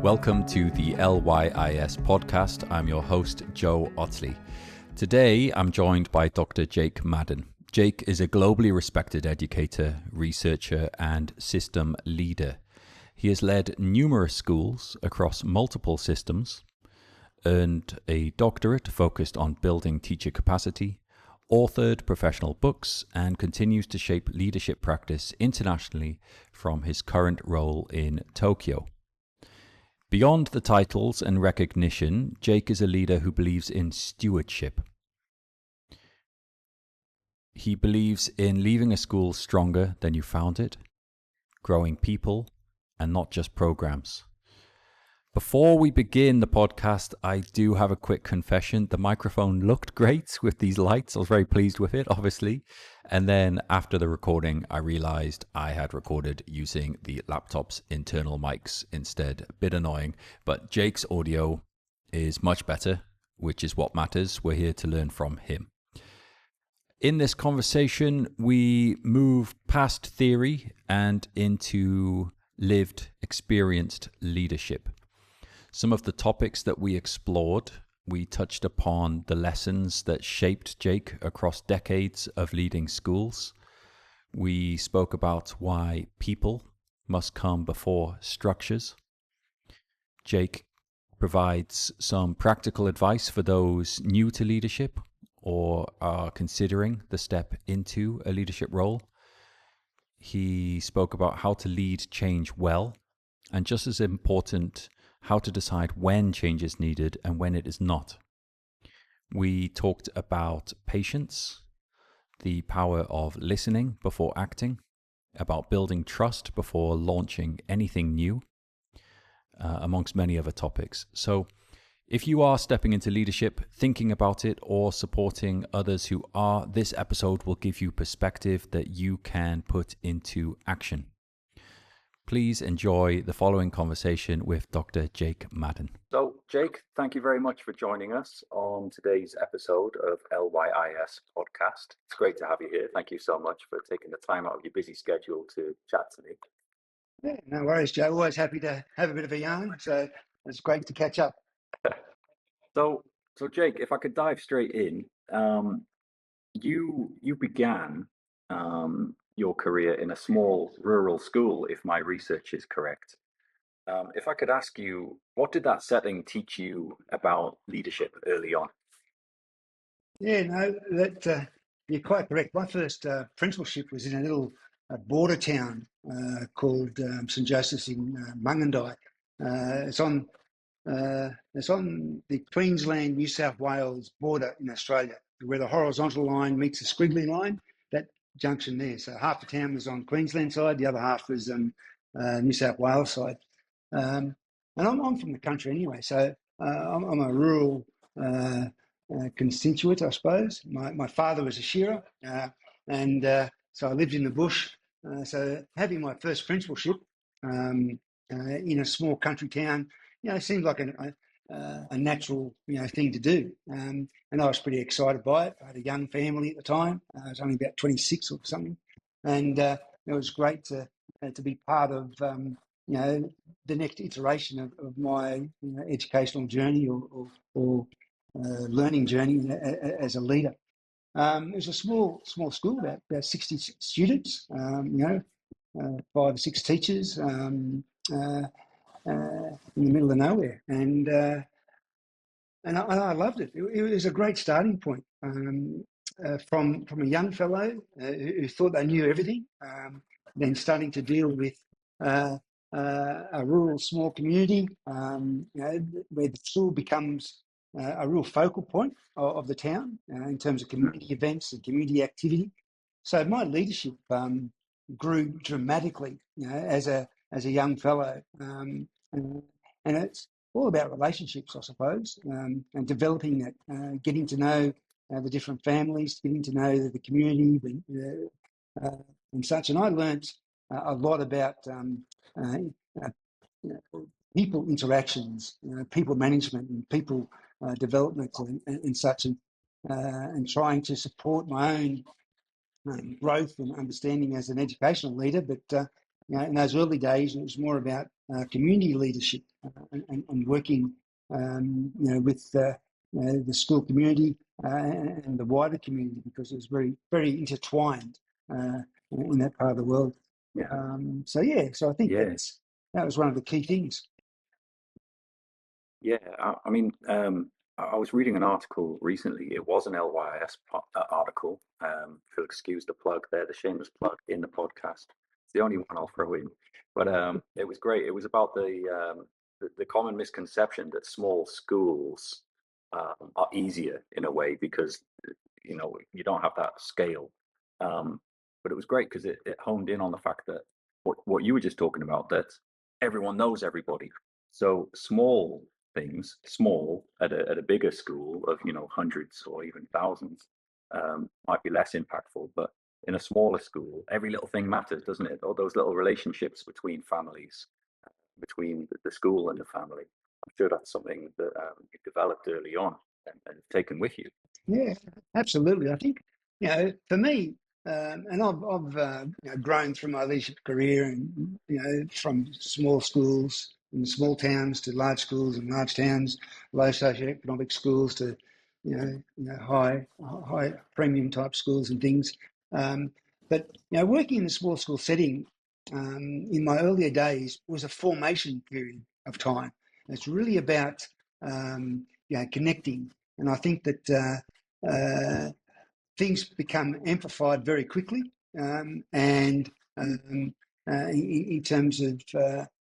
Welcome to the LYIS podcast. I'm your host, Joe Otley. Today, I'm joined by Dr. Jake Madden. Jake is a globally respected educator, researcher, and system leader. He has led numerous schools across multiple systems, earned a doctorate focused on building teacher capacity, authored professional books, and continues to shape leadership practice internationally from his current role in Tokyo. Beyond the titles and recognition, Jake is a leader who believes in stewardship. He believes in leaving a school stronger than you found it, growing people, and not just programs. Before we begin the podcast, I do have a quick confession. The microphone looked great with these lights. I was very pleased with it, obviously. And then after the recording, I realized I had recorded using the laptop's internal mics instead. A bit annoying, but Jake's audio is much better, which is what matters. We're here to learn from him. In this conversation, we move past theory and into lived, experienced leadership. Some of the topics that we explored, we touched upon the lessons that shaped Jake across decades of leading schools. We spoke about why people must come before structures. Jake provides some practical advice for those new to leadership or are considering the step into a leadership role. He spoke about how to lead change well, and just as important, how to decide when change is needed and when it is not. We talked about patience, the power of listening before acting, about building trust before launching anything new, amongst many other topics. So if you are stepping into leadership, thinking about it, or supporting others who are, this episode will give you perspective that you can put into action. Please enjoy the following conversation with Dr. Jake Madden. So, Jake, thank you very much for joining us on today's episode of LYIS podcast. It's great to have you here. Thank you so much for taking the time out of your busy schedule to chat to me. Yeah, no worries, Joe. Always happy to have a bit of a yarn. So it's great to catch up. So Jake, if I could dive straight in, you began your career in a small rural school, if my research is correct. If I could ask you, what did that setting teach you about leadership early on? Yeah, no, that you're quite correct. My first principalship was in a little border town called St Joseph's in Mungandai. It's on the Queensland New South Wales border in Australia, where the horizontal line meets the squiggly line. That junction there. So half the town was on Queensland side, the other half was on New South Wales side. And I'm from the country anyway, so I'm a rural constituent, I suppose. My father was a shearer, and so I lived in the bush. So having my first principalship in a small country town, seemed like a natural, thing to do. And I was pretty excited by it. I had a young family at the time. I was only about 26 or something. And it was great to be part of, the next iteration of my educational journey or learning journey as a leader. It was a small school, about 60 students, 5 or 6 teachers, in the middle of nowhere, and I loved it. It was a great starting point from a young fellow who thought they knew everything, then starting to deal with a rural small community, where the school becomes a real focal point of the town in terms of community events and community activity. So my leadership grew dramatically, as a young fellow, and it's all about relationships, I suppose, and developing that, getting to know the different families, getting to know the community and such. And I learnt a lot about people interactions, people management, and people development, and such, and trying to support my own growth and understanding as an educational leader. But in those early days, it was more about community leadership, and working, with the school community and the wider community, because it was very, very intertwined in that part of the world. Yeah. So I think Yeah. that was one of the key things. Yeah, I mean, I was reading an article recently. It was an LYIS article. If you'll excuse the plug there, the shameless plug in the podcast. It's the only one I'll throw in. But it was great. It was about the common misconception that small schools are easier in a way because you don't have that scale. But it was great because it honed in on the fact that what you were just talking about, that everyone knows everybody. So small things, small at a bigger school of hundreds or even thousands, might be less impactful. But in a smaller school, every little thing matters, doesn't it? All those little relationships between families, between the school and the family. I'm sure that's something that you developed early on and taken with you. Yeah, absolutely. I think, for me, and I've grown through my leadership career, and from small schools in small towns to large schools in large towns, low socioeconomic schools to high premium type schools and things. But working in a small school setting in my earlier days was a formation period of time. It's really about connecting, and I think that. Things become amplified very quickly, and in terms of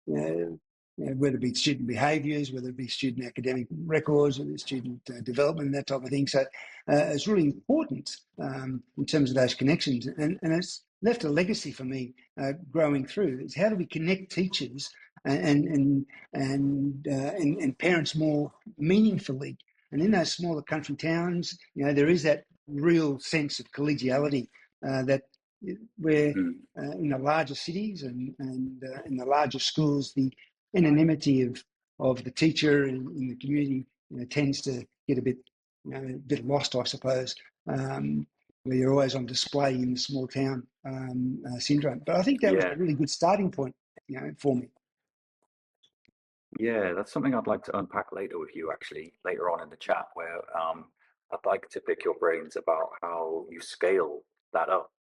whether it be student behaviours, whether it be student academic records, whether it's student development, that type of thing. So it's really important in terms of those connections, and it's left a legacy for me growing through. Is how do we connect teachers and parents more meaningfully? And in those smaller country towns, there is that real sense of collegiality that where in the larger cities and in the larger schools, the anonymity of the teacher in the community tends to get a bit lost, I suppose, where you're always on display in the small town syndrome. But I think that was Yeah. a really good starting point, for me. Yeah, that's something I'd like to unpack later with you, actually, later on in the chat, where I'd like to pick your brains about how you scale that up,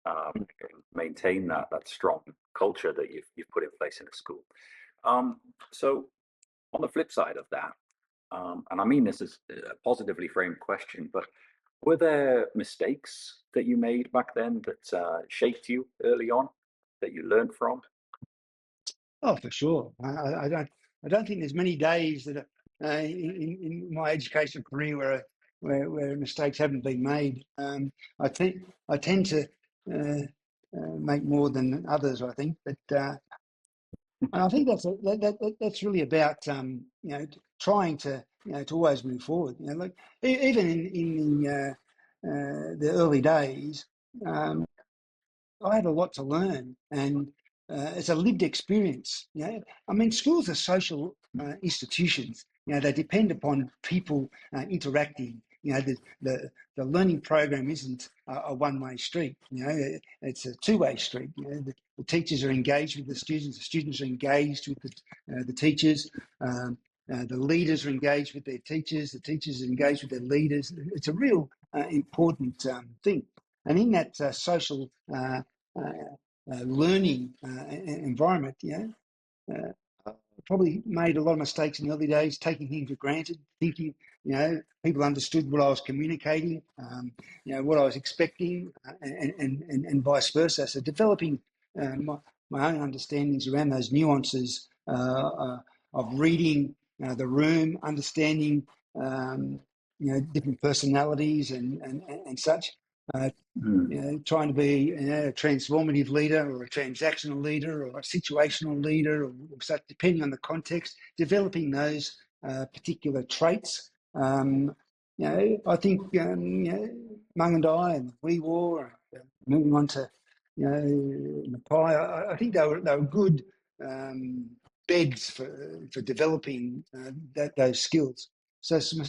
and maintain that strong culture that you've put in place in a school. So on the flip side of that, and I mean this is a positively framed question, but were there mistakes that you made back then that shaped you early on, that you learned from? Oh, for sure. I don't think there's many days that in my educational career where mistakes haven't been made. I tend to make more than others. I think, but and I think that's really about trying to to always move forward. Like even in the early days. I had a lot to learn, and it's a lived experience. I mean, schools are social institutions. They depend upon people interacting. The learning program isn't a one-way street. It's a two-way street. The teachers are engaged with the students are engaged with the teachers. The leaders are engaged with their teachers. The teachers are engaged with their leaders. It's a real important thing. And in that social learning environment, probably made a lot of mistakes in the early days, taking things for granted, thinking, people understood what I was communicating, what I was expecting, and vice versa. So developing my own understandings around those nuances of reading the room, understanding, different personalities and such. Trying to be a transformative leader or a transactional leader or a situational leader or such, depending on the context, developing those particular traits. I think Mung and I and We War, moving on to Mapai, I think they were good beds for developing those skills. So some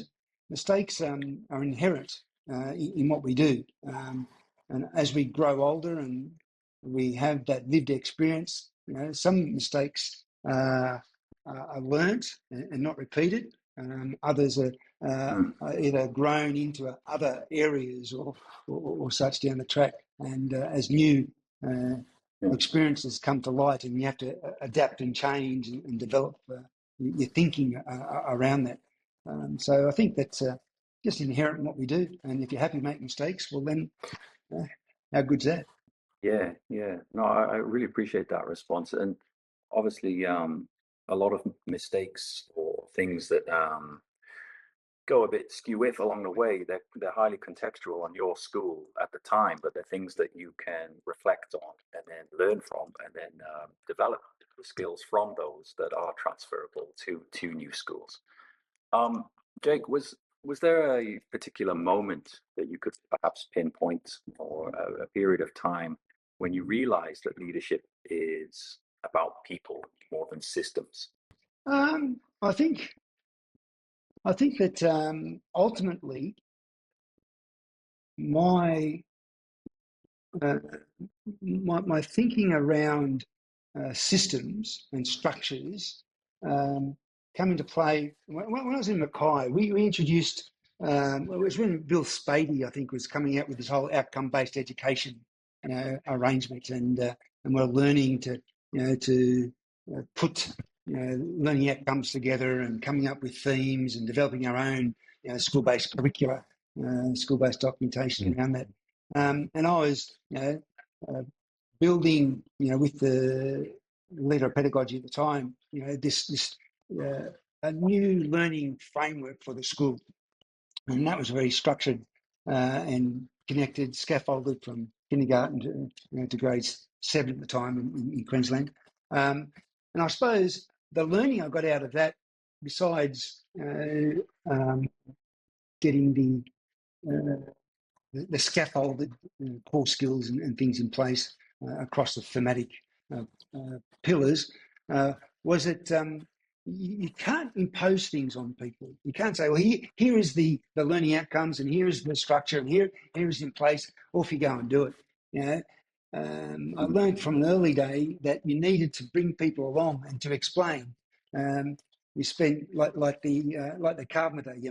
mistakes are inherent in what we do. And as we grow older and we have that lived experience, some mistakes are learnt and not repeated. Others are either grown into other areas or such down the track. And as new experiences come to light, and you have to adapt and change and develop your thinking around that. So I think that's just inherent in what we do. And if you're happy to make mistakes, well then, how good's that? Yeah, yeah. No, I really appreciate that response. And obviously, a lot of mistakes or things that go a bit skew-if along the way, they're highly contextual on your school at the time, but they're things that you can reflect on and then learn from, and then develop the skills from those that are transferable to new schools. Um, Jake, was there a particular moment that you could perhaps pinpoint, or a period of time when you realized that leadership is about people more than systems? Um, I think I think that ultimately my uh, my thinking around systems and structures come into play when I was in Mackay. We introduced it was when Bill Spadey, I think, was coming out with this whole outcome-based education arrangement, and we're learning to put learning outcomes together and coming up with themes and developing our own school-based curricula, school-based documentation around that. And I was, building, with the leader of pedagogy at the time, this a new learning framework for the school, and that was very structured and connected, scaffolded from kindergarten to grade 7 at the time in Queensland. And I suppose the learning I got out of that, besides getting the scaffolded core skills and things in place across the thematic pillars, was that you can't impose things on people. You can't say, well, here is the learning outcomes, and here is the structure, and here is in place. Off you go and do it. I learned from an early day that you needed to bring people along and to explain. You spend like the carpenter. You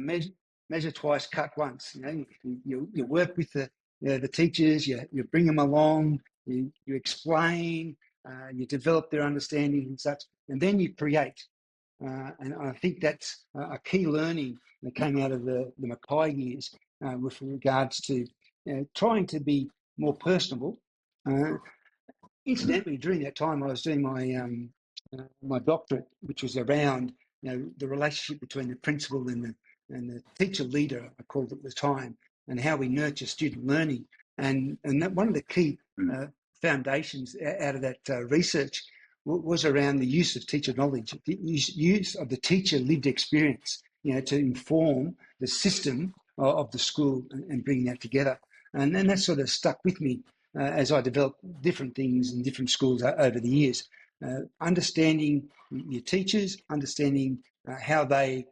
measure twice, cut once. You work with the teachers. You bring them along. You explain. You develop their understanding and such, and then you create. And I think that's a key learning that came out of the Mackay years with regards to trying to be more personable. Incidentally, during that time, I was doing my doctorate, which was around the relationship between the principal and the teacher leader, I called it at the time, and how we nurture student learning. And that one of the key foundations out of that research was around the use of teacher knowledge, the use of the teacher lived experience, to inform the system of the school and bringing that together. And then that sort of stuck with me as I developed different things in different schools over the years. Understanding your teachers, understanding how they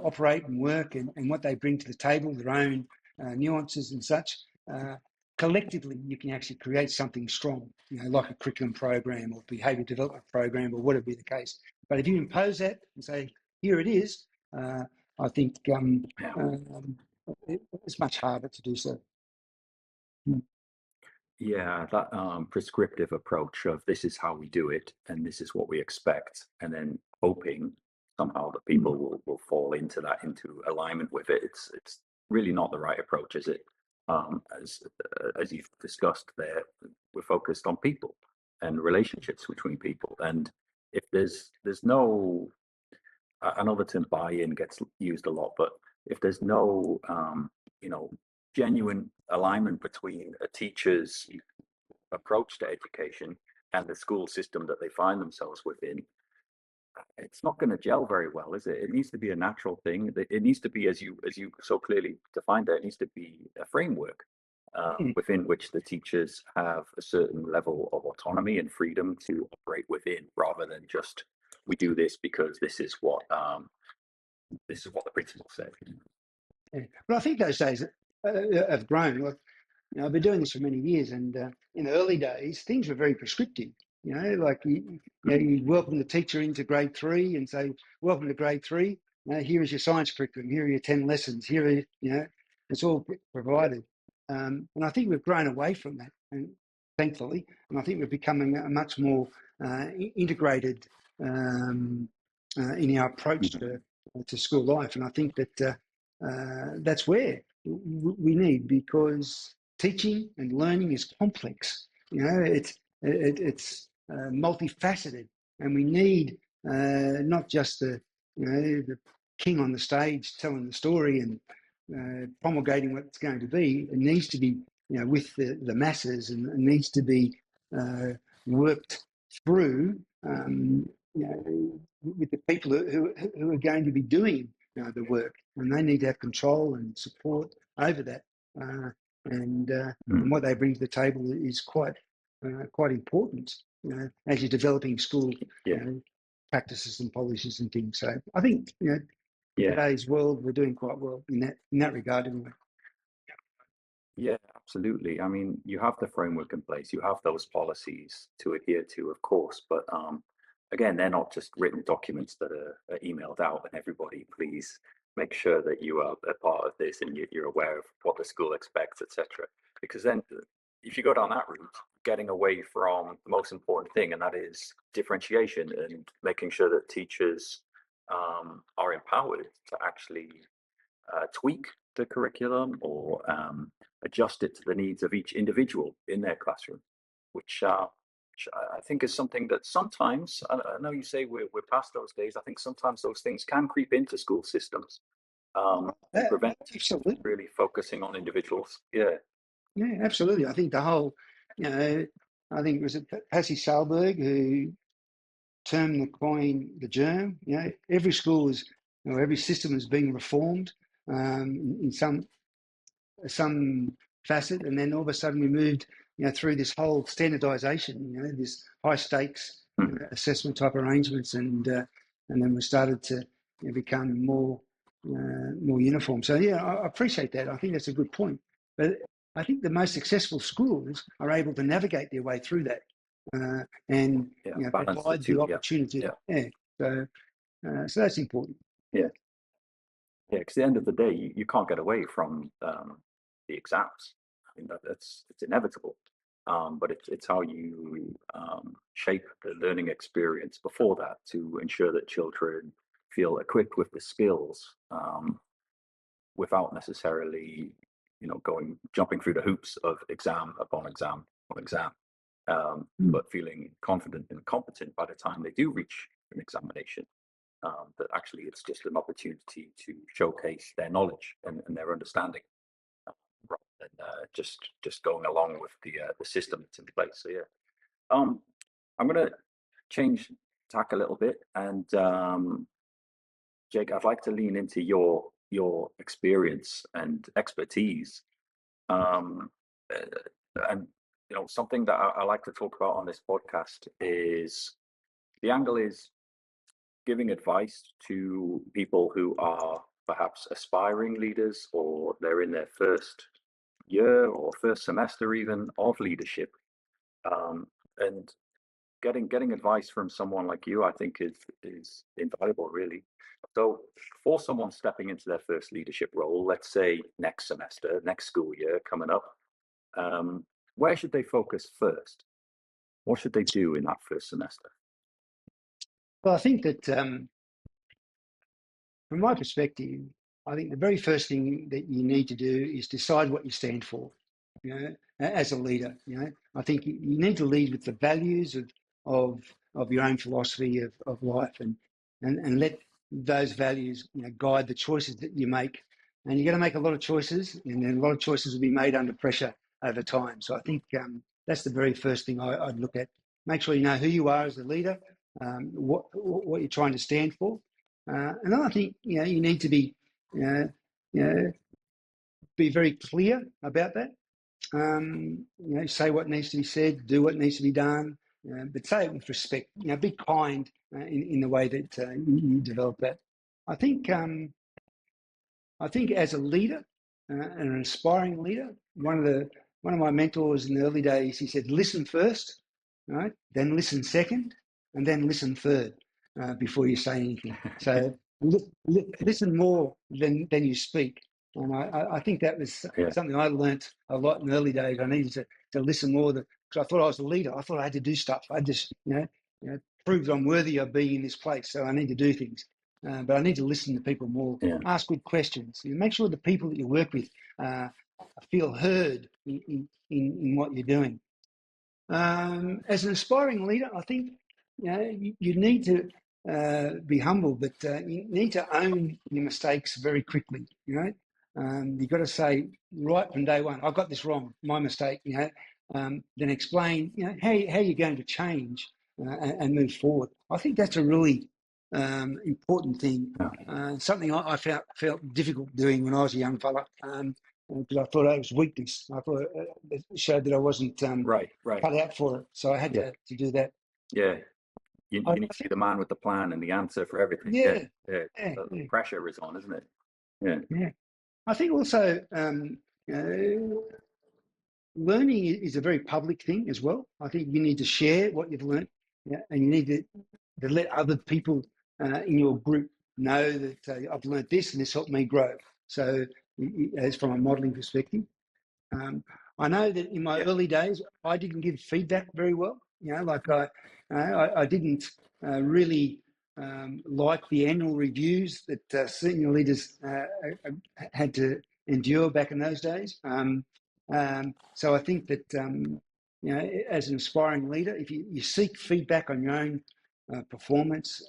operate and work, and what they bring to the table, their own nuances and such. Collectively, you can actually create something strong, like a curriculum program or behaviour development program or whatever be the case. But if you impose that and say, here it is, I think it's much harder to do so. Yeah, that prescriptive approach of this is how we do it and this is what we expect, and then hoping somehow that people will fall into alignment with it. It's really not the right approach, is it? As you've discussed there, we're focused on people and relationships between people, and if there's no, I know the term buy-in gets used a lot, but if there's no genuine alignment between a teacher's approach to education and the school system that they find themselves within, it's not going to gel very well, is it? It needs to be a natural thing. It needs to be, as you so clearly defined it needs to be a framework within which the teachers have a certain level of autonomy and freedom to operate within, rather than just we do this because this is what the principal said. Yeah. But I think those days have grown. I've been doing this for many years, and in the early days, things were very prescriptive. Like you welcome the teacher into grade 3 and say, welcome to grade 3. Here is your science curriculum. Here are your 10 lessons. Here are, it's all provided. And I think we've grown away from that, and thankfully, and I think we're becoming a much more integrated in our approach to school life. And I think that that's where we need, because teaching and learning is complex. It's multifaceted, and we need not just the king on the stage telling the story and promulgating what it's going to be. It needs to be with the masses, and it needs to be worked through with the people who are going to be doing the work, and they need to have control and support over that. And what they bring to the table is quite important as you're developing school practices and policies and things. So I think today's world, we're doing quite well in that regard anyway. Yeah, absolutely. I mean, you have the framework in place, you have those policies to adhere to, of course, but again, they're not just written documents that are emailed out and everybody, please make sure that you are a part of this and you're aware of what the school expects, etc. Because then if you go down that route, getting away from the most important thing, and that is differentiation and making sure that teachers are empowered to actually tweak the curriculum or adjust it to the needs of each individual in their classroom, which I think is something that sometimes, I know you say we're past those days, I think sometimes those things can creep into school systems and prevent Absolutely. really focusing on individuals. Yeah, absolutely. I think the whole, I think it was Passy Salberg who termed the coin the germ. Every school is, every system is being reformed in some facet, and then all of a sudden we moved through this whole standardization, this high stakes assessment type arrangements, and then we started to become more uniform. So I appreciate that. I think that's a good point, but I think the most successful schools are able to navigate their way through that and provide the opportunity. So that's important. Yeah, because at the end of the day, you can't get away from the exams. I mean, it's inevitable. But it's how you shape the learning experience before that to ensure that children feel equipped with the skills without necessarily, jumping through the hoops of exam upon exam upon exam, but feeling confident and competent by the time they do reach an examination. That actually it's just an opportunity to showcase their knowledge and their understanding, rather than just going along with the system that's in place. So I'm going to change tack a little bit, and Jake, I'd like to lean into your experience and expertise, and something that I like to talk about on this podcast is the angle is giving advice to people who are perhaps aspiring leaders, or they're in their first year or first semester even of leadership, and getting advice from someone like you, I think is invaluable, really. So for someone stepping into their first leadership role, let's say next semester, next school year coming up, where should they focus first? What should they do in that first semester? Well, I think that from my perspective, I think the very first thing that you need to do is decide what you stand for, as a leader. I think you need to lead with the values of your own philosophy of life, and let those values guide the choices that you make. And you're going to make a lot of choices, and then a lot of choices will be made under pressure over time. So I think that's the very first thing I'd look at. Make sure you know who you are as a leader, what you're trying to stand for. And then I think you need to be be very clear about that. Say what needs to be said, do what needs to be done, but say it with respect. Be kind in the way that you develop that. I think as a leader and an aspiring leader, one of my mentors in the early days, he said, "Listen first, right? Then listen second, and then listen third before you say anything. So listen more than you speak. And I think that was something I learnt a lot in the early days. I needed to listen more because I thought I was a leader. I thought I had to do stuff. I just, prove that I'm worthy of being in this place. So I need to do things. But I need to listen to people more, ask good questions. Make sure the people that you work with feel heard in what you're doing. As an aspiring leader, I think you need to be humble, but you need to own your mistakes very quickly. You've got to say right from day one, I got this wrong, my mistake. Then explain how you're going to change and move forward. I think that's a really important thing. Something I felt difficult doing when I was a young fella. Because I thought it was weakness. I thought it showed that I wasn't Right. cut out for it. So I had to do that. Yeah. You need to be the man with the plan and the answer for everything. Yeah. The pressure is on, isn't it? Yeah. I think also learning is a very public thing as well. I think you need to share what you've learned, and you need to let other people in your group know that I've learned this and this helped me grow. So as from a modelling perspective. I know that in my early days, I didn't give feedback very well. I didn't really like the annual reviews that senior leaders had to endure back in those days. So I think that as an aspiring leader, if you seek feedback on your own performance,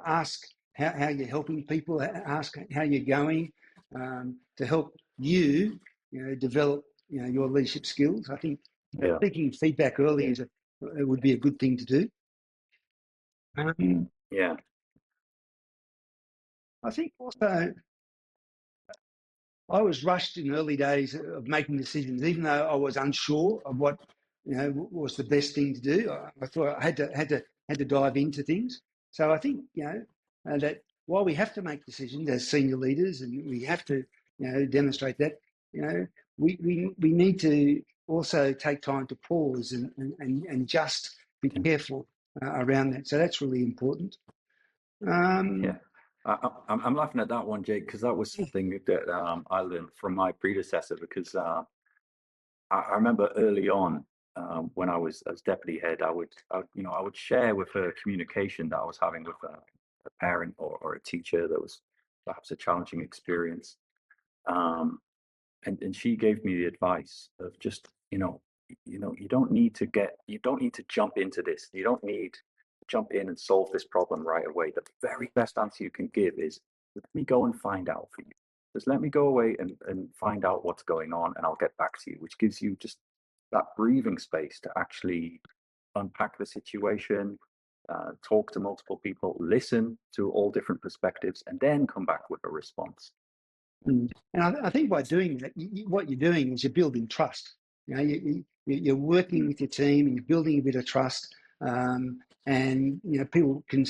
ask how you're helping people, ask how you're going to help you develop your leadership skills. I think seeking feedback early it would be a good thing to do. I think also I was rushed in early days of making decisions, even though I was unsure of what was the best thing to do. I thought I had to dive into things. So I think that while we have to make decisions as senior leaders, and we have to demonstrate that, we need to also take time to pause and just be careful around that. So that's really important. I'm laughing at that one, Jake, because that was something that I learned from my predecessor. Because I remember early on when I was as deputy head, I would share with her communication that I was having with a parent or a teacher that was perhaps a challenging experience. And she gave me the advice of just you don't need to jump into this. You don't need to jump in and solve this problem right away. The very best answer you can give is, let me go and find out for you. Just let me go away and find out what's going on, and I'll get back to you, which gives you just that breathing space to actually unpack the situation, talk to multiple people, listen to all different perspectives, and then come back with a response. And I think by doing that, what you're doing is you're building trust. You're working with your team and you're building a bit of trust, and people can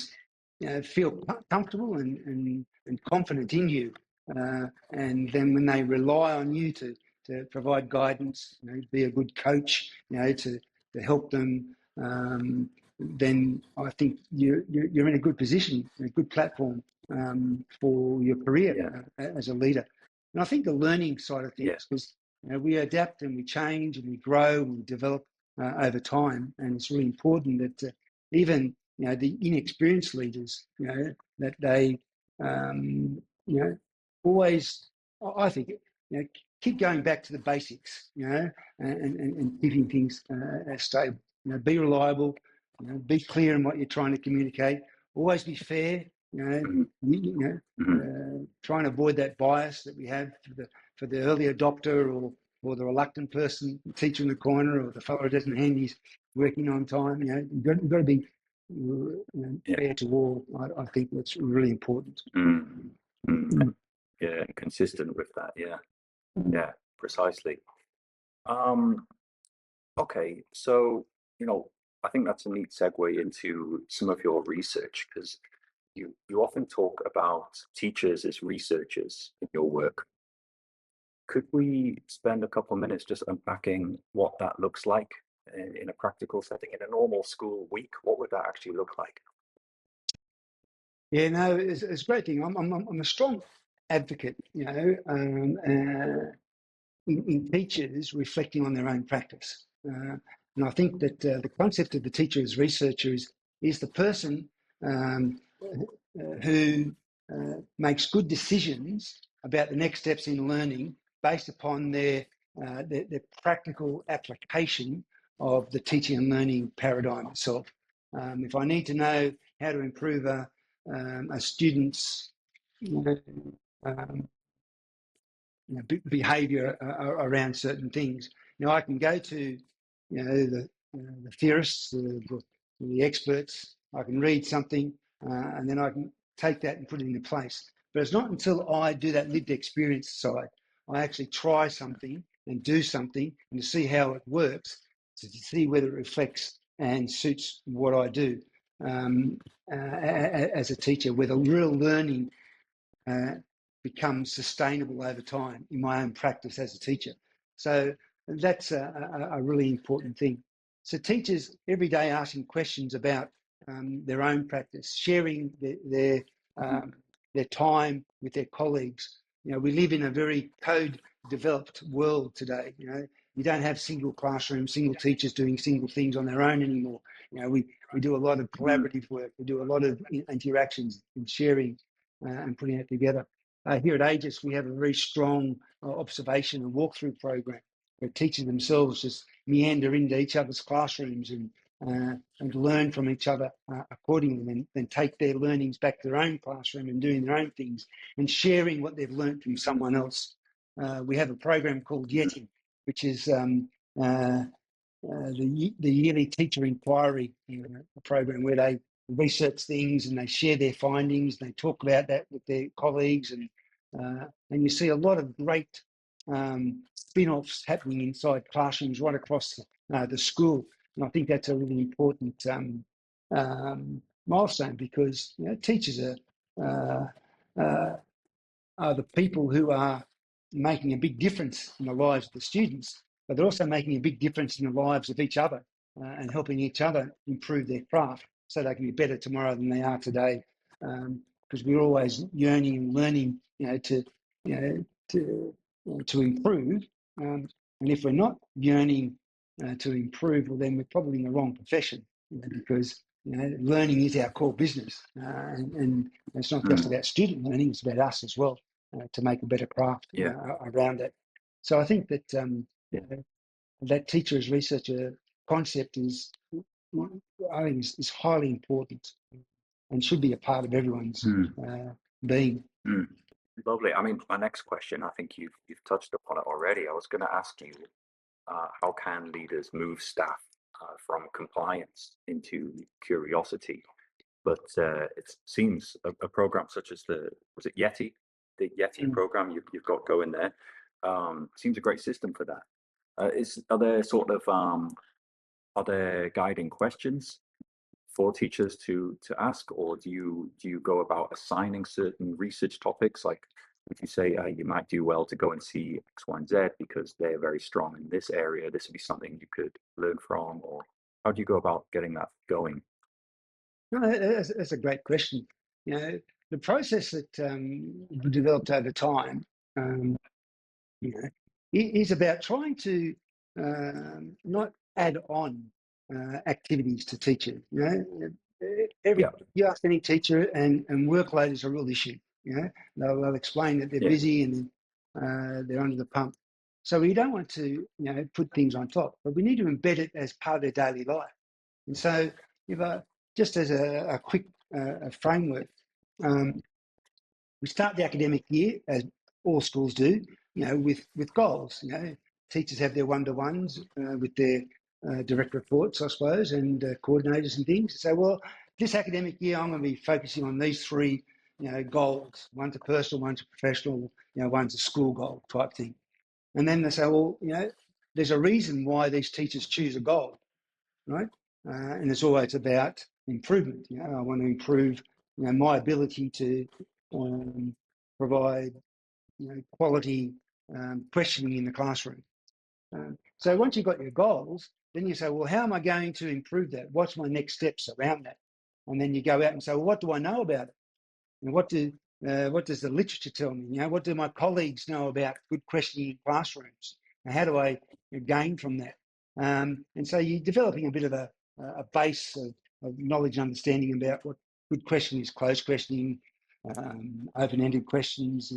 feel comfortable and confident in you. And then when they rely on you to provide guidance, be a good coach, to help them, then I think you're in a good position, a good platform for your career as a leader. And I think the learning side of things, because we adapt and we change and we grow and we develop over time, and it's really important that even the inexperienced leaders, that they always, I think, keep going back to the basics, and keeping things stable. Be reliable, be clear in what you're trying to communicate. Always be fair. Try and avoid that bias that we have for the early adopter or the reluctant person, the teacher in the corner, or the fellow who doesn't hand his working on time. You've got to be fair to all. I think that's really important. Yeah, consistent with that. Yeah, precisely. Okay, so I think that's a neat segue into some of your research, because you often talk about teachers as researchers in your work. Could we spend a couple of minutes just unpacking what that looks like in a practical setting, in a normal school week? What would that actually look like? Yeah, no, it's a great thing. I'm a strong advocate, in teachers reflecting on their own practice. And I think that the concept of the teacher as researcher is the person um, who makes good decisions about the next steps in learning based upon their practical application of the teaching and learning paradigm itself. If I need to know how to improve a student's um, behaviour around certain things, I can go to the theorists, the experts. I can read something, and then I can take that and put it into place. But it's not until I do that lived experience side, I actually try something and do something and to see how it works, to see whether it reflects and suits what I do as a teacher, where the real learning becomes sustainable over time in my own practice as a teacher. So that's a really important thing. So teachers every day asking questions about their own practice, sharing their time with their colleagues. We live in a very code-developed world today. You don't have single classrooms, single teachers doing single things on their own anymore. We do a lot of collaborative work. We do a lot of interactions and sharing and putting it together. Here at Aegis, we have a very strong observation and walkthrough program where teachers themselves just meander into each other's classrooms and learn from each other accordingly, and then take their learnings back to their own classroom and doing their own things and sharing what they've learned from someone else. We have a program called Yeti, which is the yearly teacher inquiry program where they research things and they share their findings. They talk about that with their colleagues, and you see a lot of great spin-offs happening inside classrooms right across the school. And I think that's a really important milestone, because teachers are the people who are making a big difference in the lives of the students, but they're also making a big difference in the lives of each other and helping each other improve their craft so they can be better tomorrow than they are today. Because we're always yearning and learning, to improve. And if we're not yearning to improve, well, then we're probably in the wrong profession, because learning is our core business, and it's not just about student learning; it's about us as well, to make a better craft around it. So I think that that teacher as researcher concept I think, is highly important and should be a part of everyone's being. Lovely. I mean, my next question, I think you've touched upon it already. I was going to ask you, how can leaders move staff from compliance into curiosity? But it seems a program such as the Yeti program you've got going there seems a great system for that. Are there sort of are there guiding questions for teachers to ask, or do you go about assigning certain research topics? Like, if you say you might do well to go and see X, Y, and Z because they're very strong in this area, this would be something you could learn from, or how do you go about getting that going? No, that's a great question. The process that we developed over time, is about trying to not add on activities to teachers. You ask any teacher, and workload is a real issue. They'll explain that they're busy and they're under the pump. So we don't want to put things on top, but we need to embed it as part of their daily life. And so, if just as a quick framework, we start the academic year, as all schools do, with goals. Teachers have their one-to-ones with their direct reports, I suppose, and coordinators and things. So, well, this academic year, I'm going to be focusing on these three, goals. One's a personal, one's a professional, one's a school goal type thing. And then they say, well, there's a reason why these teachers choose a goal, right? And it's always about improvement. I want to improve, my ability to provide, quality questioning in the classroom. So once you've got your goals, then you say, well, how am I going to improve that? What's my next steps around that? And then you go out and say, well, what do I know about it? And what does the literature tell me? What do my colleagues know about good questioning in classrooms? And how do I gain from that? And so you're developing a bit of a base of knowledge and understanding about what good questioning is, closed questioning, open-ended questions,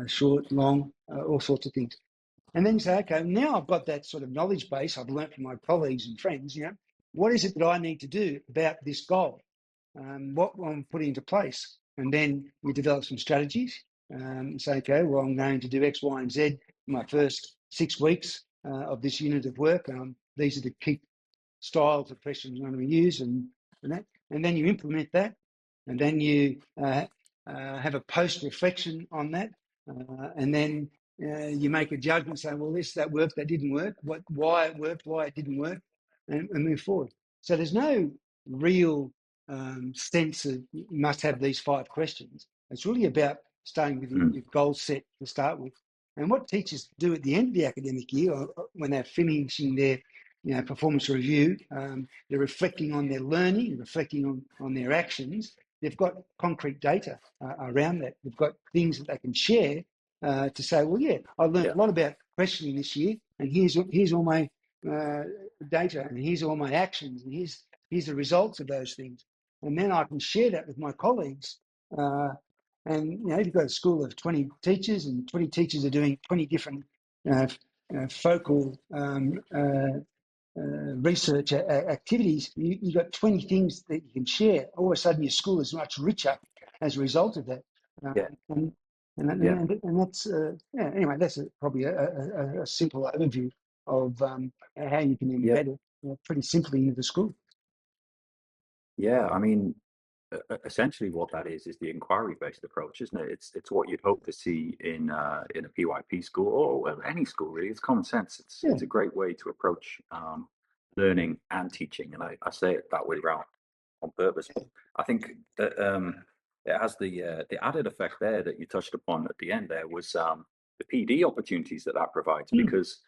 short, long, all sorts of things. And then you say, okay, now I've got that sort of knowledge base I've learned from my colleagues and friends, what is it that I need to do about this goal? What I'm putting into place? And then we develop some strategies and say, okay, well, I'm going to do X, Y, and Z in my first 6 weeks of this unit of work. These are the key styles of questions I'm going to use and that. And then you implement that. And then you have a post-reflection on that. And then you make a judgment, say, well, that worked, that didn't work, why it worked, why it didn't work, and move forward. So there's no real sense of you must have these 5 questions. It's really about starting with your goal set to start with. And what teachers do at the end of the academic year, or when they're finishing their performance review, they're reflecting on their learning, reflecting on their actions. They've got concrete data around that. They've got things that they can share to say, well, yeah, I learned a lot about questioning this year, and here's all my data, and here's all my actions, and here's the results of those things. And then I can share that with my colleagues. And if you've got a school of 20 teachers, and 20 teachers are doing 20 different focal research activities, you've got 20 things that you can share. All of a sudden, your school is much richer as a result of that. And that's anyway. That's probably a simple overview of how you can embed it pretty simply into the school. Yeah, I mean, essentially what that is the inquiry-based approach, isn't it? It's what you'd hope to see in a PYP school, or well, any school really. It's common sense. It's a great way to approach learning and teaching, and I say it that way around on purpose. But I think that it has the added effect there that you touched upon at the end. There was the PD opportunities that provides, because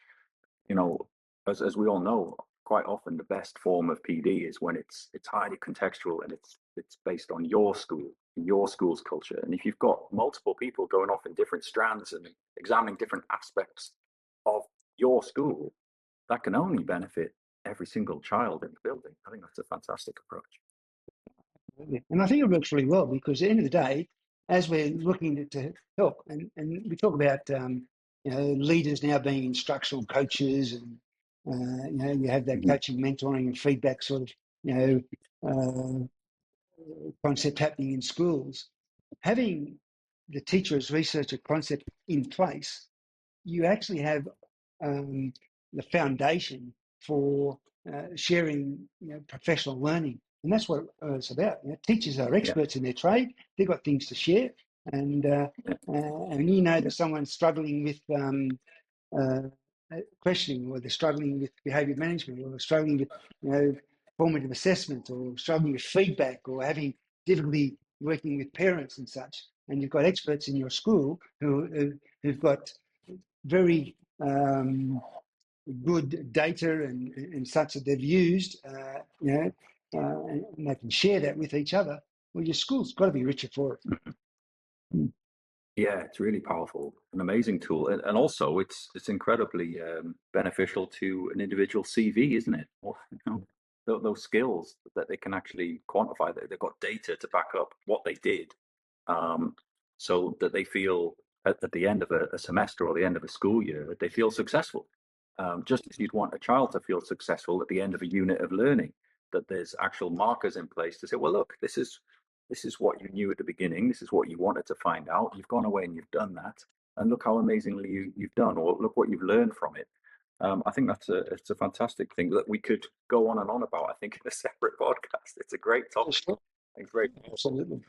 as we all know, quite often the best form of PD is when it's highly contextual, and it's based on your school, your school's culture. And if you've got multiple people going off in different strands and examining different aspects of your school, that can only benefit every single child in the building. I think that's a fantastic approach. And I think it works really well, because at the end of the day, as we're looking to help, and we talk about leaders now being instructional coaches, and you have that coaching, mentoring, and feedback sort of concept happening in schools. Having the teacher as researcher concept in place, you actually have the foundation for sharing professional learning. And that's what it's about. Teachers are experts in their trade. They've got things to share. And that someone's struggling with questioning, or they're struggling with behaviour management, or they're struggling with formative assessment, or struggling with feedback, or having difficulty working with parents and such. And you've got experts in your school who've got very good data and such that they've used, and they can share that with each other. Well, your school's got to be richer for it. Yeah, it's really powerful, an amazing tool, and also it's incredibly beneficial to an individual CV, isn't it? Or, those skills that they can actually quantify, that they've got data to back up what they did, so that they feel at the end of a semester or the end of a school year, that they feel successful. Just as you'd want a child to feel successful at the end of a unit of learning, that there's actual markers in place to say, well, look, this is what you knew at the beginning. This is what you wanted to find out. You've gone away and you've done that, and look how amazingly you've done, or look what you've learned from it. I think it's a fantastic thing that we could go on and on about. I think in a separate podcast. It's a great topic. Sure. Great. Absolutely.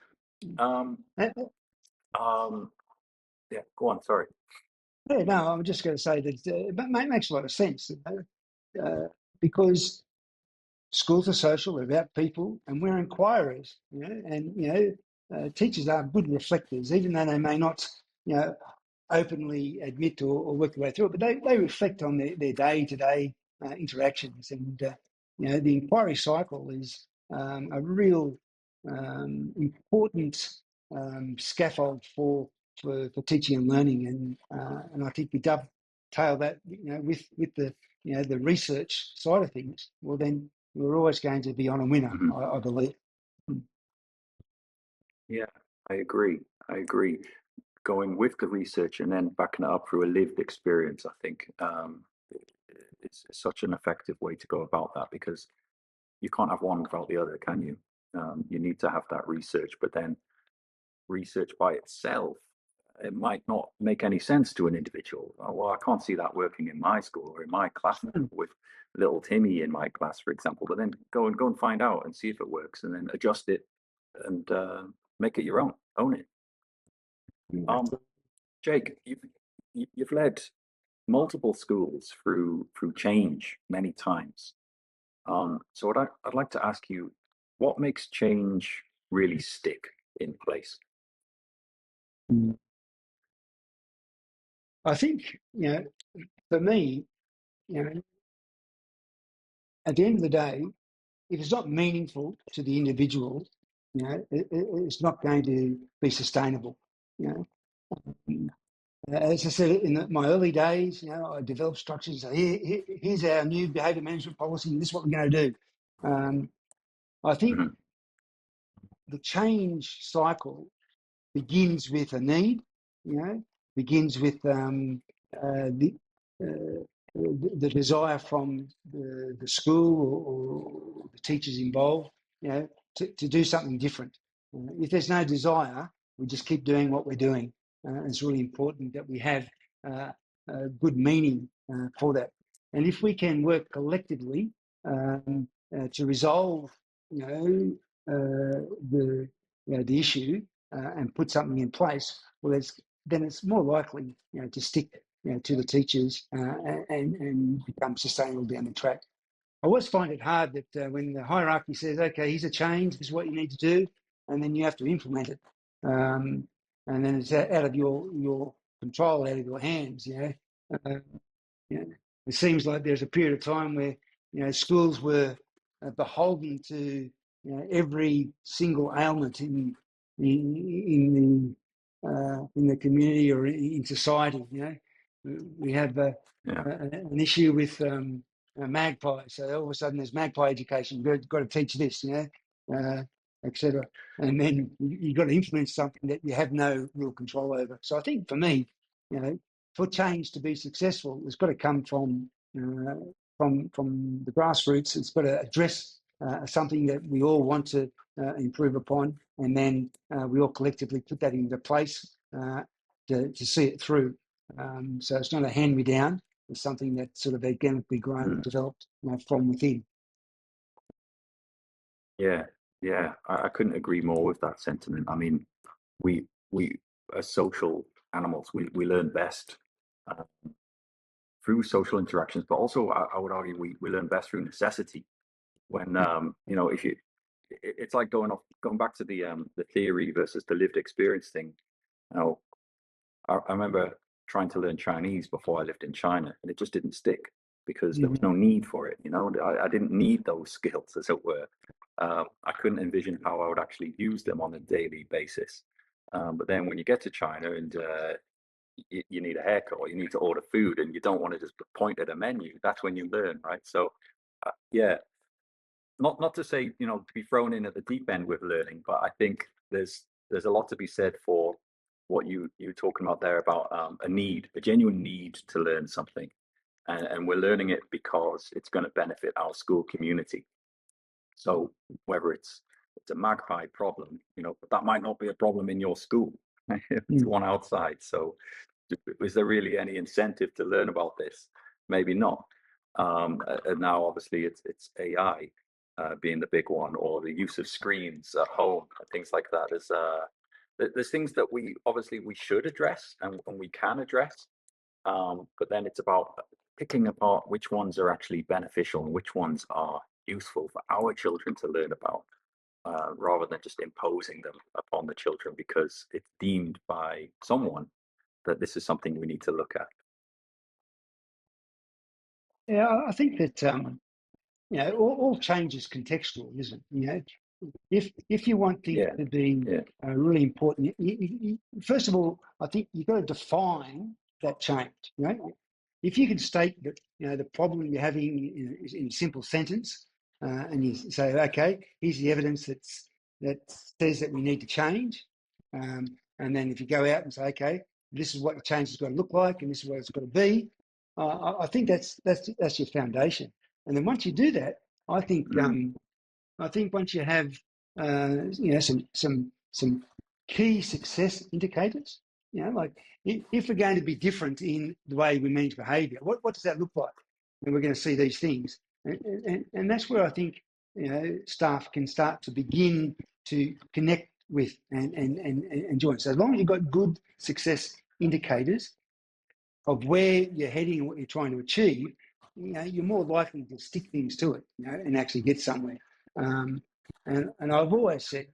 Yeah, go on. Sorry. Yeah, no, I'm just going to say that it makes a lot of sense, because schools are social, they're about people, and we're inquirers, and teachers are good reflectors, even though they may not, openly admit or work their way through it, but they reflect on their day-to-day interactions. And, the inquiry cycle is a real important scaffold for teaching and learning. And I think we dovetail that, with the research side of things. Well, then we're always going to be on a winner, I believe. Yeah, I agree. Going with the research and then backing it up through a lived experience, I think it's such an effective way to go about that, because you can't have one without the other, can you? You need to have that research, but then research by itself, it might not make any sense to an individual. Well, I can't see that working in my school or in my class with little Timmy in my class, for example. But then go and find out and see if it works, and then adjust it and make it your own. Own it. Jake, you've led multiple schools through change many times. So I'd like to ask you, what makes change really stick in place? I think, for me, at the end of the day, if it's not meaningful to the individual, it's not going to be sustainable. As I said, in my early days, I developed structures. So here's our new behaviour management policy, and this is what we're going to do. I think the change cycle begins with a need, begins with the desire from the school or the teachers involved, to do something different. If there's no desire, we just keep doing what we're doing. It's really important that we have good meaning for that. And if we can work collectively to resolve, the issue and put something in place, well, then it's more likely, to stick, to the teachers and become sustainable down the track. I always find it hard that when the hierarchy says, "Okay, here's a change. This is what you need to do," and then you have to implement it, and then it's out of your control, out of your hands. It seems like there's a period of time where schools were beholden to every single ailment in the community or in society. We have an issue with magpies, so all of a sudden there's magpie education. You've got to teach this, etc. And then you've got to implement something that you have no real control over. So I think for me, for change to be successful, it's got to come from the grassroots. It's got to address something that we all want to improve upon, and then we all collectively put that into place to see it through. So it's not a hand-me-down. It's something that's sort of organically grown and developed from within. Yeah, I couldn't agree more with that sentiment. I mean, we as social animals, we learn best through social interactions, but also I would argue we learn best through necessity. When if it's like going back to the theory versus the lived experience thing. I remember trying to learn Chinese before I lived in China, and it just didn't stick because there was no need for it. I didn't need those skills, as it were. I couldn't envision how I would actually use them on a daily basis. But then when you get to China and you need a haircut or you need to order food and you don't want to just point at a menu, that's when you learn, right? So, yeah, not to say to be thrown in at the deep end with learning, but I think there's a lot to be said for what you're talking about there about a genuine need to learn something, and we're learning it because it's going to benefit our school community. So whether it's a magpie problem, that might not be a problem in your school. It's one outside. So is there really any incentive to learn about this? Maybe not. And now obviously it's AI being the big one, or the use of screens at home and things like that. There's things that we should address and we can address, but then it's about picking apart which ones are actually beneficial and which ones are useful for our children to learn about, rather than just imposing them upon the children because it's deemed by someone that this is something we need to look at? Yeah, I think that all change is contextual, isn't it? If you want things Yeah, to be yeah, really important, first of all, I think you've got to define that change. If you can state that the problem you're having is in a simple sentence, and you say, okay, here's the evidence that says that we need to change, and then if you go out and say, okay, this is what the change has got to look like, and this is what it's got to be, I think that's your foundation. And then once you do that, I think I think once you have some key success indicators, like if we're going to be different in the way we manage behaviour, what does that look like? And we're going to see these things, and that's where I think staff can start to begin to connect with and join. So as long as you've got good success indicators of where you're heading and what you're trying to achieve, you're more likely to stick things to it, and actually get somewhere. Um, and I've always said,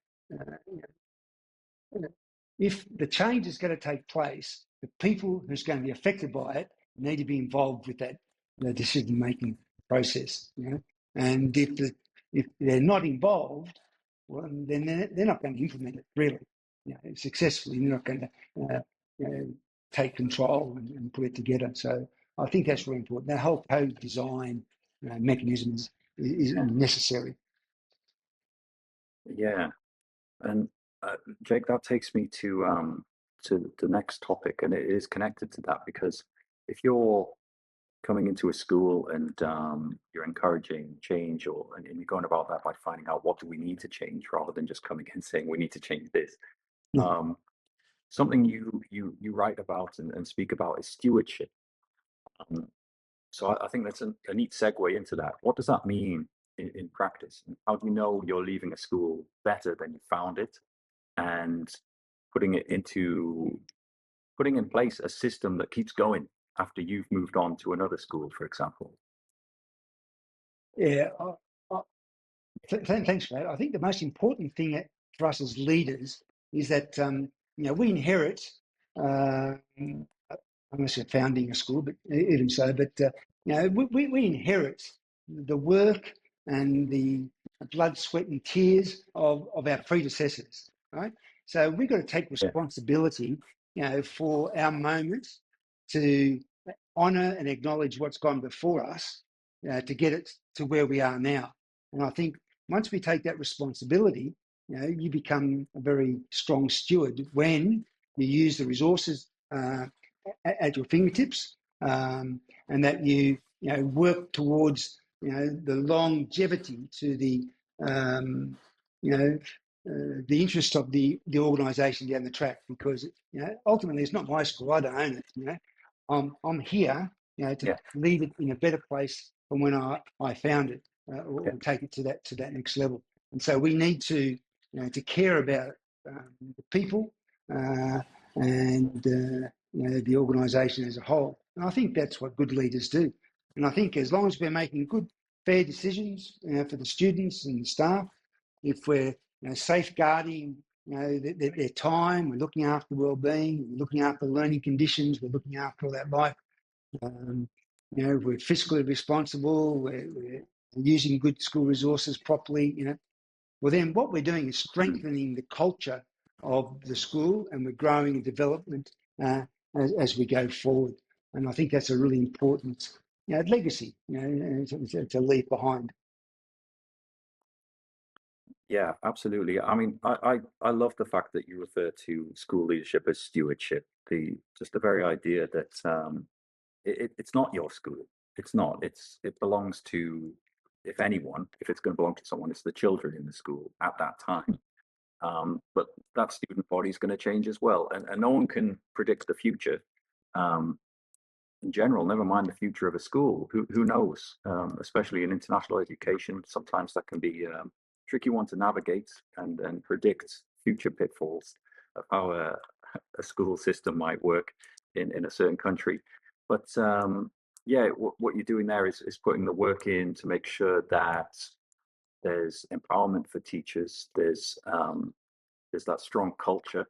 if the change is going to take place, the people who's going to be affected by it need to be involved with that decision-making process. And if they're not involved, well, then they're not going to implement it really, successfully. They're not going to take control and put it together. So I think that's really important. That whole co-design mechanism is necessary. yeah. And Jake, that takes me to the next topic, and it is connected to that, because if you're coming into a school and you're encouraging change, and you're going about that by finding out what do we need to change, rather than just coming in saying we need to change this. Yeah. Something you write about and speak about is stewardship. So I think that's a neat segue into that. What does that mean in practice? And how do you know you're leaving a school better than you found it, and putting in place a system that keeps going after you've moved on to another school, for example? Yeah. Thanks for that. I think the most important thing for us as leaders is that we inherit. I'm not sure founding a school, but even so, but we inherit the work and the blood, sweat, and tears of our predecessors, right? So we've got to take Yeah, responsibility, for our moment to honour and acknowledge what's gone before us, to get it to where we are now. And I think once we take that responsibility, you become a very strong steward when you use the resources at your fingertips, and that you work towards the longevity to the the interest of the organisation down the track, because ultimately it's not my school. I don't own it. I'm here to yeah, leave it in a better place from when I found it, yeah, or take it to that next level. And so we need to to care about the people, and the organisation as a whole. And I think that's what good leaders do. And I think as long as we're making good, fair decisions for the students and the staff, if we're safeguarding their time, we're looking after well-being, we're looking after learning conditions, we're looking after all that life. We're fiscally responsible, we're using good school resources properly. Well, then what we're doing is strengthening the culture of the school, and we're growing development as we go forward. And I think that's a really important legacy to leave behind. yeah, absolutely. I mean, I love the fact that you refer to school leadership as stewardship. The very idea that it's not your school. It's not. It belongs to, if anyone, if it's going to belong to someone, it's the children in the school at that time. But that student body is going to change as well, and no one can predict the future. Um, in general, never mind the future of a school. Who knows? Especially in international education, sometimes that can be a tricky one to navigate and predict future pitfalls of how a school system might work in a certain country. But yeah, what you're doing there is putting the work in to make sure that there's empowerment for teachers. There's that strong culture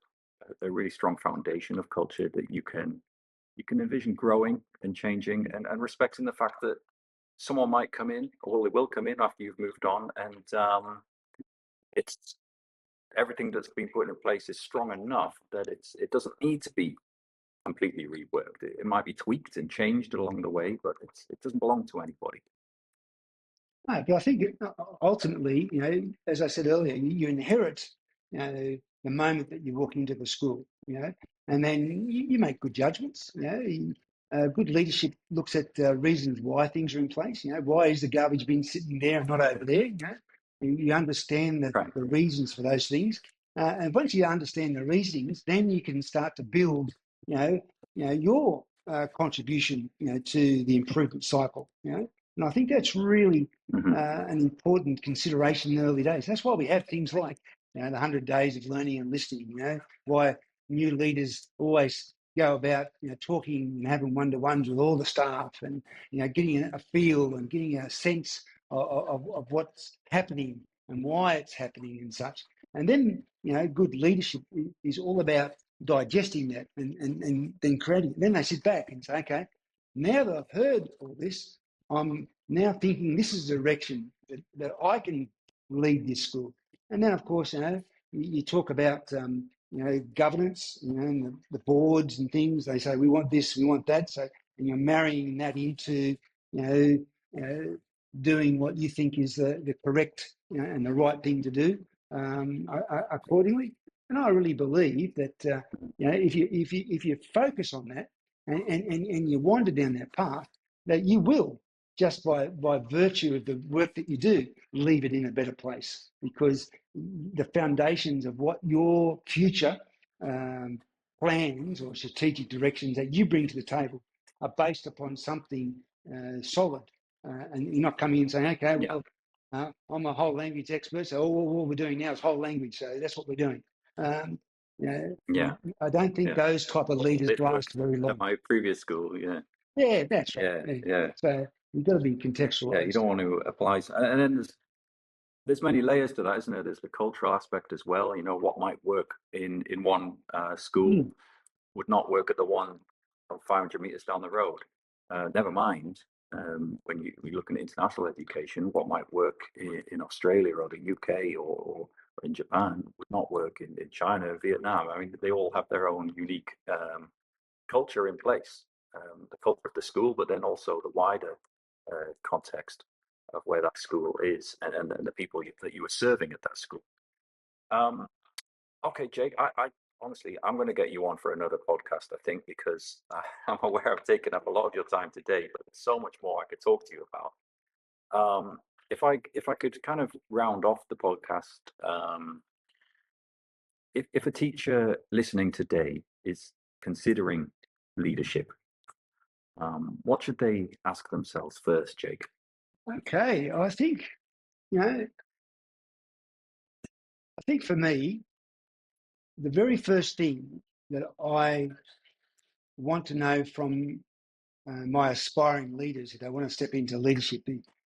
a really strong foundation of culture that you can envision growing and changing, and respecting the fact that someone might come in, or they will come in after you've moved on, and it's everything that's been put in place is strong enough that it doesn't need to be completely reworked. It might be tweaked and changed along the way, but it doesn't belong to anybody. No, but I think ultimately, as I said earlier, you inherit, the moment that you walk into the school, and then you make good judgments. Good leadership looks at reasons why things are in place. Why is the garbage bin sitting there and not over there? You understand Right. the reasons for those things, and once you understand the reasons, then you can start to build, your contribution, to the improvement cycle. And I think that's really an important consideration in the early days. That's why we have things like, the 100 days of learning and listening. Why new leaders always go about, talking and having one-to-ones with all the staff, and getting a feel and getting a sense of what's happening and why it's happening and such. And then, good leadership is all about digesting that and then creating it. Then they sit back and say, okay, now that I've heard all this, I'm now thinking this is the direction that I can lead this school. And then, of course, you talk about, governance, and the boards and things. They say, we want this, we want that. So, and you're marrying that into, doing what you think is the correct, and the right thing to do accordingly. And I really believe that, if you focus on that and you wander down that path, that you will, just by virtue of the work that you do, leave it in a better place, because the foundations of what your future plans or strategic directions that you bring to the table are based upon something solid. And you're not coming in saying, okay, well, I'm a whole language expert, so all we're doing now is whole language, so that's what we're doing. I don't think those type of leaders last very long. At my previous school, Yeah, that's right. Yeah. So you've got to be contextualized. Yeah, you don't want to apply, and then there's many layers to that, isn't there? There's the cultural aspect as well. What might work in one school would not work at the one 500 meters down the road. Never mind when you look at international education, what might work in Australia or the UK or in Japan would not work in China or Vietnam. I mean, they all have their own unique culture in place, the culture of the school, but then also the wider context of where that school is and the people that you are serving at that school. Okay, Jake, I honestly, I'm going to get you on for another podcast, I think, because I'm aware I've taken up a lot of your time today, but there's so much more I could talk to you about. If I could kind of round off the podcast, if a teacher listening today is considering leadership, what should they ask themselves first, Jake? Okay, I think for me, the very first thing that I want to know from my aspiring leaders, if they want to step into leadership,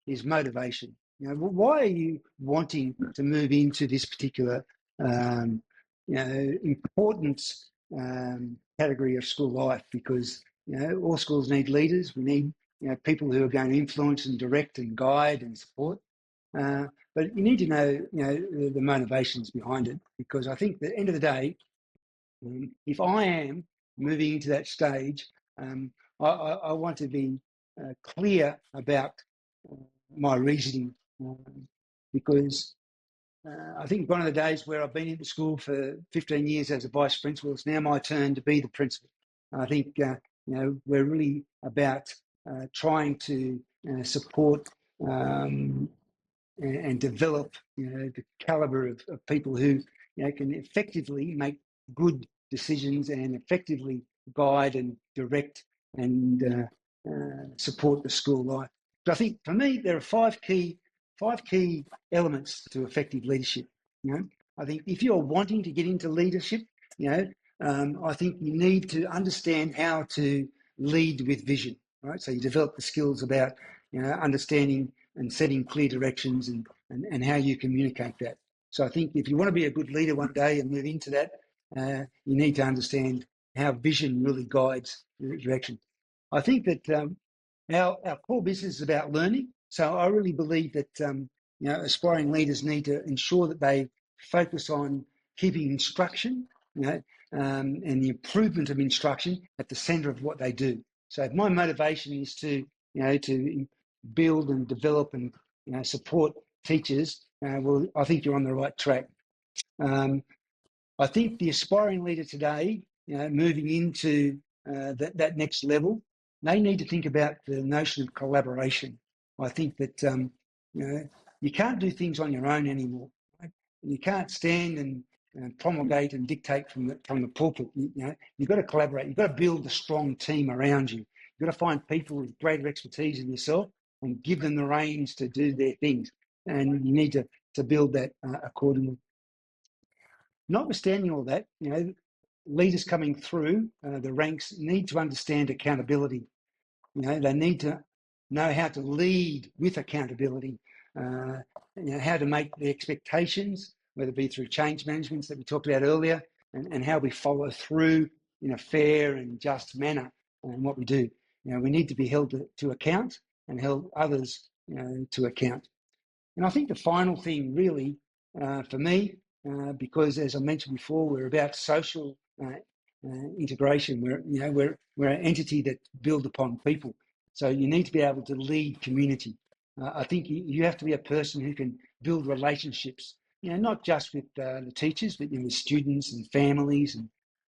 is motivation. Why are you wanting to move into this particular important category of school life? Because all schools need leaders. We need people who are going to influence and direct and guide and support. But you need to know the motivations behind it, because I think at the end of the day, if I am moving into that stage, I want to be clear about my reasoning, because I think one of the days where I've been in the school for 15 years as a vice principal, it's now my turn to be the principal. I think we're really about trying to support and develop the caliber of people who can effectively make good decisions and effectively guide and direct and support the school life. But I think for me there are five key elements to effective leadership. I think if you're wanting to get into leadership, I think you need to understand how to lead with vision, right? So you develop the skills about understanding and setting clear directions and how you communicate that. So I think if you want to be a good leader one day and move into that, you need to understand how vision really guides the direction. I think that our core business is about learning. So I really believe that aspiring leaders need to ensure that they focus on keeping instruction, and the improvement of instruction at the centre of what they do. So if my motivation is to build and develop and support teachers, well, I think you're on the right track. I think the aspiring leader today, moving into that next level, they need to think about the notion of collaboration. I think that you can't do things on your own anymore. Right? You can't stand and promulgate and dictate from the pulpit. You've got to collaborate. You've got to build a strong team around you. You've got to find people with greater expertise than yourself and give them the reins to do their things. And you need to build that accordingly. Notwithstanding all that, leaders coming through the ranks need to understand accountability. They need to know how to lead with accountability, how to make the expectations, whether it be through change management that we talked about earlier, and how we follow through in a fair and just manner in what we do. We need to be held to account and held others to account. And I think the final thing really for me, because as I mentioned before, we're about social integration. We're an entity that builds upon people. So you need to be able to lead community. I think you have to be a person who can build relationships, not just with the teachers, but with students and families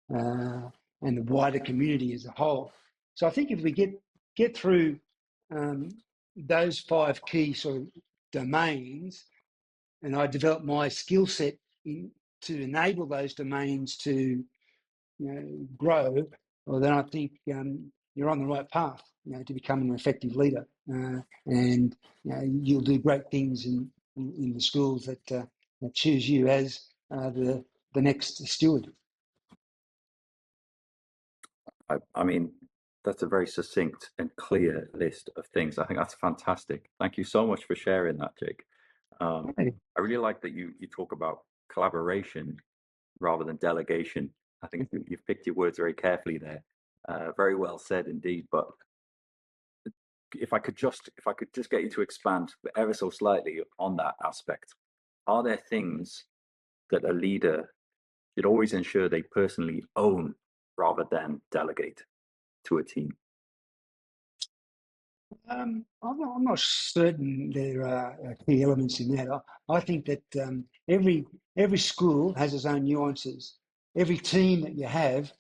and the wider community as a whole. So I think if we get through those 5 key sort of domains, and I develop my skill set to enable those domains to grow, well, then I think you're on the right path to become an effective leader, and you'll do great things in the schools that choose you as the next steward. I mean, that's a very succinct and clear list of things. I think that's fantastic. Thank you so much for sharing that, Jake. I really like that you talk about collaboration rather than delegation. I think you've picked your words very carefully there. Very well said indeed. But if I could just get you to expand ever so slightly on that aspect, are there things that a leader should always ensure they personally own rather than delegate to a team? I'm not certain there are key elements in that. I think that every school has its own nuances. Every team that you have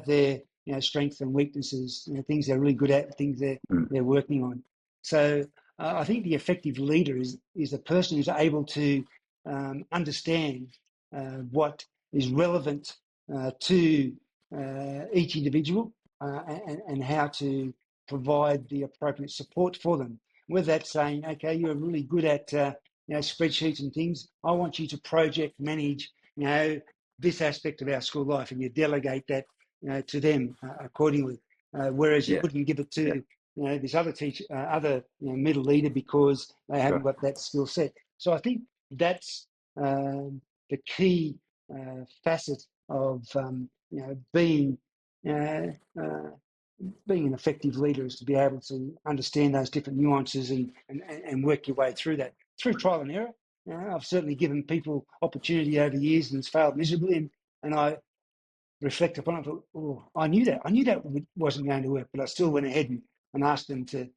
their strengths and weaknesses, things they're really good at, things they're working on. So I think the effective leader is the person who's able to understand what is relevant to each individual and how to provide the appropriate support for them. With that saying, okay, you're really good at spreadsheets and things. I want you to project manage this aspect of our school life, and you delegate that to them accordingly. Whereas you wouldn't give it to this other teacher, other middle leader, because they haven't got that skill set. So I think that's the key facet of being an effective leader, is to be able to understand those different nuances and work your way through that through trial and error. I've certainly given people opportunity over the years and it's failed miserably, and I reflect upon it. I thought, oh, I knew that wasn't going to work, but I still went ahead and asked them to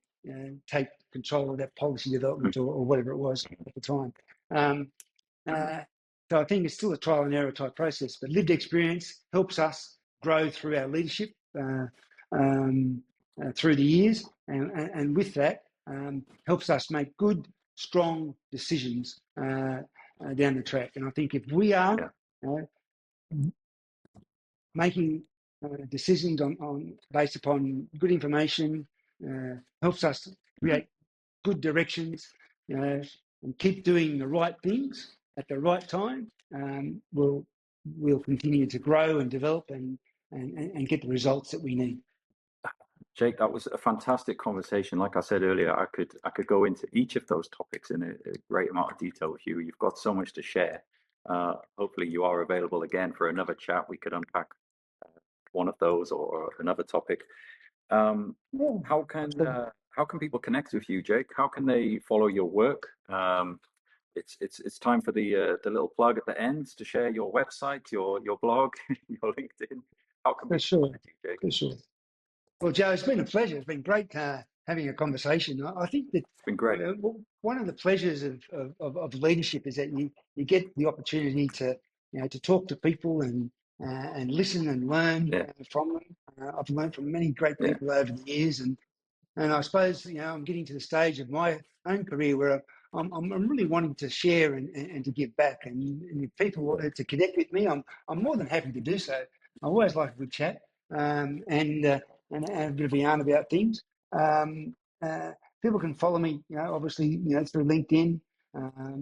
take control of that policy development or whatever it was at the time. So I think it's still a trial and error type process, but lived experience helps us grow through our leadership through the years, and with that helps us make good, strong decisions down the track. And I think if we are making decisions on based upon good information, helps us create good directions, and keep doing the right things at the right time, we'll continue to grow and develop and get the results that we need. Jake, that was a fantastic conversation. Like I said earlier, I could go into each of those topics in a great amount of detail with you. You've got so much to share. hopefully you are available again for another chat. We could unpack one of those or another topic. Yeah, absolutely. How can people connect with you, Jake? How can they follow your work? It's time for the little plug at the end to share your website, your blog, your LinkedIn. How can For people sure, find you, Jake? for sure. Well, Joe, it's been a pleasure. It's been great having a conversation. I think that It's been great. one of the pleasures of leadership is that you get the opportunity to to talk to people and listen and learn Yeah, from them. I've learned from many great yeah, people over the years, and I suppose I'm getting to the stage of my own career where I'm really wanting to share and to give back. And if people want to connect with me, I'm more than happy to do so. I always like a good chat and have a bit of a yarn about things. Um, People can follow me, obviously, through LinkedIn.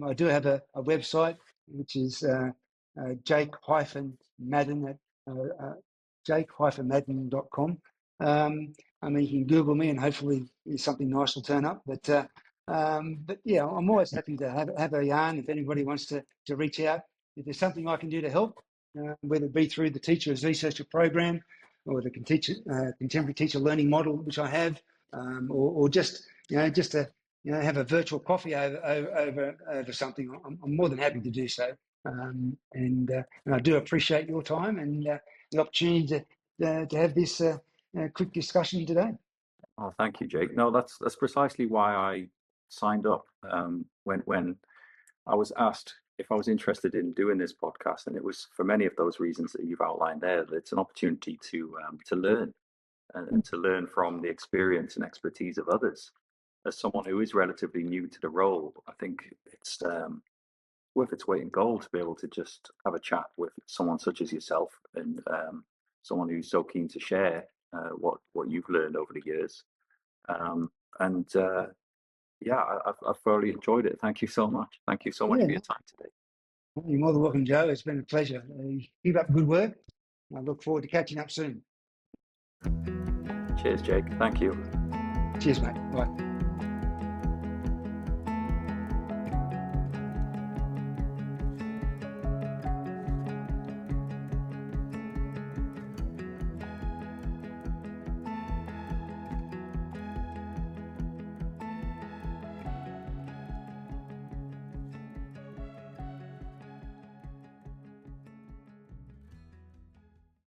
I do have a website which is Jake-Madden at Jake-Madden.com. I mean, you can Google me, and hopefully something nice will turn up. But yeah, I'm always happy to have a yarn if anybody wants to reach out. If there's something I can do to help, whether it be through the Teacher as Researcher program or the contemporary teacher learning model, which I have, or just to have a virtual coffee over something, I'm more than happy to do so. And I do appreciate your time and the opportunity to have this quick discussion today. Oh, thank you, Jake. No, that's precisely why I signed up when I was asked if I was interested in doing this podcast, and it was for many of those reasons that you've outlined there. That it's an opportunity to learn and to learn from the experience and expertise of others. As someone who is relatively new to the role, I think it's worth its weight in gold to be able to just have a chat with someone such as yourself and someone who's so keen to share what you've learned over the years. Um, and yeah, I've thoroughly enjoyed it. Thank you so much. Thank you so much Yeah, for your time today. you're more than welcome, Joe. It's been a pleasure. Keep up good work. I look forward to catching up soon. Cheers, Jake. Thank you. Cheers, mate. Bye.